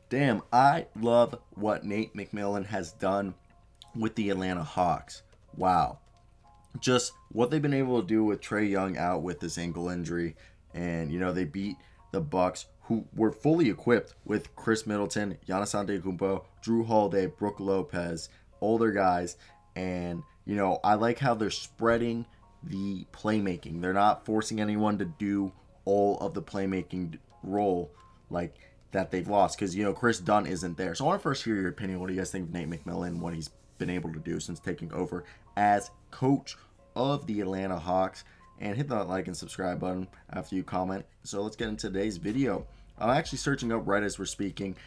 Damn, I love what Nate McMillan has done with the Atlanta Hawks. Wow. Just what they've been able to do with Trae Young out with this ankle injury. And, they beat the Bucks, who were fully equipped with Chris Middleton, Giannis Antetokounmpo, Drew Holiday, Brooke Lopez, older guys. And, I like how they're spreading the playmaking. They're not forcing anyone to do all of the playmaking role like that they've lost because Chris Dunn isn't there. So I want to first hear your opinion. What do you guys think of Nate McMillan? What he's been able to do since taking over as coach of the Atlanta Hawks? And hit that like and subscribe button after you comment. So let's get into today's video. I'm actually searching up right as we're speaking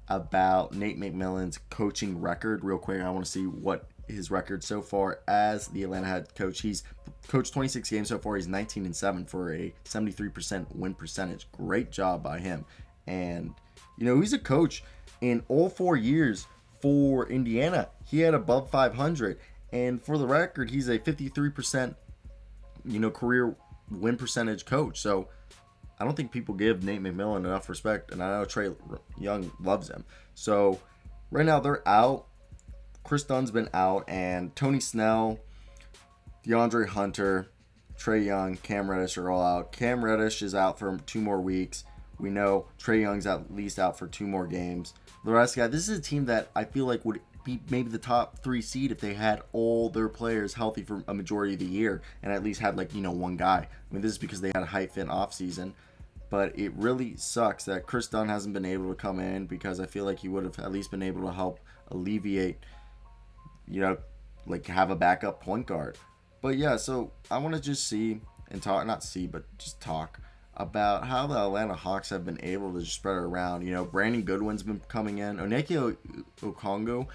about Nate McMillan's coaching record real quick. I want to see what his record so far as the Atlanta head coach. He's coached 26 games so far. He's 19-7 for a 73% win percentage. Great job by him. And he's a coach in all 4 years for Indiana. He had above 500, and for the record, he's a 53% career win percentage coach. So I don't think people give Nate McMillan enough respect, and I know Trae Young loves him. So right now they're out. Chris Dunn's been out, and Tony Snell, DeAndre Hunter, Trae Young, Cam Reddish are all out. Cam Reddish is out for 2 more weeks. We know Trae Young's at least out for 2 more games. The rest, guys, this is a team that I feel like would be maybe the top 3 seed if they had all their players healthy for a majority of the year and at least had one guy. I mean, this is because they had a hyphen offseason. But it really sucks that Chris Dunn hasn't been able to come in because I feel like he would have at least been able to help alleviate, have a backup point guard. But yeah, so I want to just see and talk, not see, but just talk about how the Atlanta Hawks have been able to just spread it around. Brandon Goodwin's been coming in. Onyeka Okongwu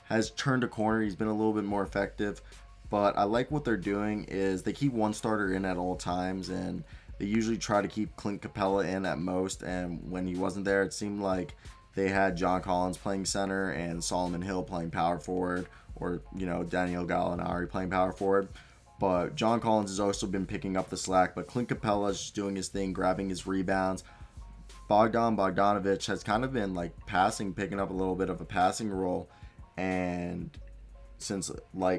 has turned a corner. He's been a little bit more effective. But I like what they're doing is they keep one starter in at all times, and they usually try to keep Clint Capella in at most. And when he wasn't there, it seemed like they had John Collins playing center and Solomon Hill playing power forward, or Daniel Gallinari playing power forward. But John Collins has also been picking up the slack. But Clint Capella is just doing his thing, grabbing his rebounds. Bogdan Bogdanovic has kind of been passing, picking up a little bit of a passing role. And since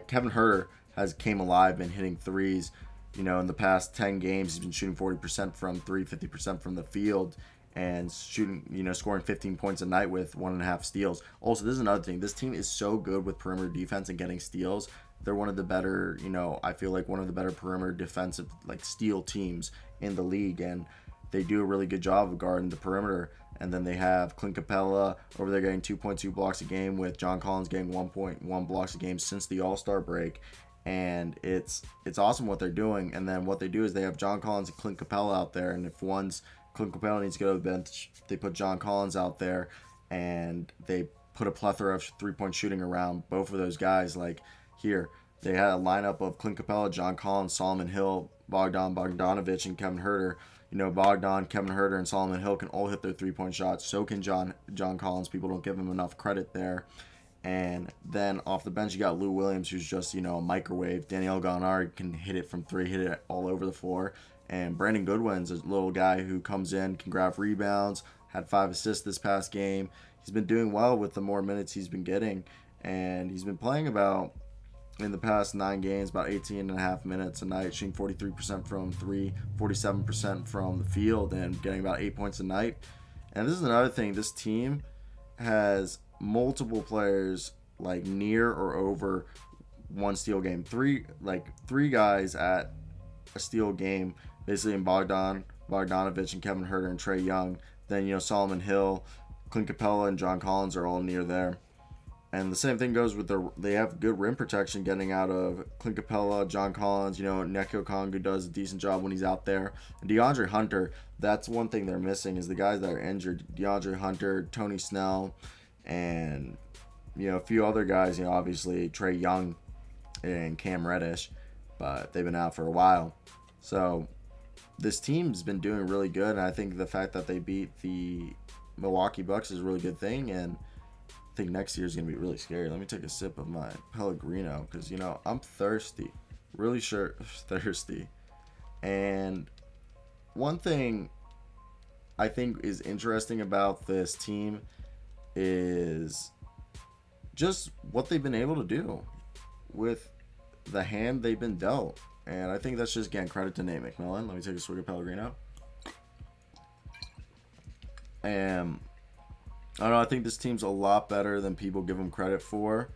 Kevin Huerter has came alive and hitting threes, in the past 10 games, he's been shooting 40% from 3, 50% from the field, and shooting, scoring 15 points a night with 1.5 steals. Also, this is another thing. This team is so good with perimeter defense and getting steals. They're one of the better, I feel like one of the better perimeter defensive, steal teams in the league, and they do a really good job of guarding the perimeter. And then they have Clint Capella over there getting 2.2 blocks a game, with John Collins getting 1.1 blocks a game since the All-Star break. And it's awesome what they're doing. And then what they do is they have John Collins and Clint Capella out there, and if Clint Capella needs to go to the bench, they put John Collins out there, and they put a plethora of 3-point shooting around both of those guys. Here, they had a lineup of Clint Capella, John Collins, Solomon Hill, Bogdan Bogdanovic, and Kevin Huerter. Bogdan, Kevin Huerter, and Solomon Hill can all hit their 3-point shots. So can John Collins. People don't give him enough credit there. And then off the bench, you got Lou Williams, who's just, a microwave. Daniel Gallinari can hit it from 3, hit it all over the floor. And Brandon Goodwin's a little guy who comes in, can grab rebounds, had 5 assists this past game. He's been doing well with the more minutes he's been getting. And he's been playing in the past 9 games, about 18.5 minutes a night, shooting 43% from 3, 47% from the field, and getting about 8 points a night. And this is another thing. This team has multiple players near or over 1 steal game. Three guys at a steal game, basically in Bogdanovic and Kevin Huerter and Trae Young. Then Solomon Hill, Clint Capella, and John Collins are all near there. And the same thing goes with they have good rim protection getting out of Clint Capella, John Collins. Onyeka Okongwu does a decent job when he's out there. And DeAndre Hunter, that's one thing they're missing, is the guys that are injured. DeAndre Hunter, Tony Snell, and a few other guys. Obviously Trae Young and Cam Reddish, but they've been out for a while. So this team's been doing really good, and I think the fact that they beat the Milwaukee Bucks is a really good thing. And I think next year is going to be really scary. Let me take a sip of my Pellegrino because, I'm thirsty. Really thirsty. And one thing I think is interesting about this team is just what they've been able to do with the hand they've been dealt. And I think that's just, again, credit to Nate McMillan. Let me take a swig of Pellegrino. And I don't know, I think this team's a lot better than people give them credit for.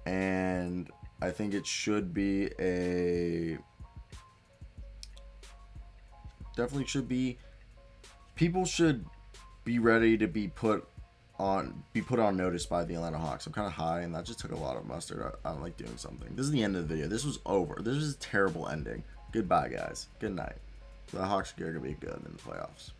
And I think it should be definitely should be, people should be ready to be put on notice by the Atlanta Hawks. I'm kind of high, and that just took a lot of mustard. I'm like doing something. This is the end of the video. This was over. This was a terrible ending. Goodbye, guys. Good night. The Hawks are going to be good in the playoffs.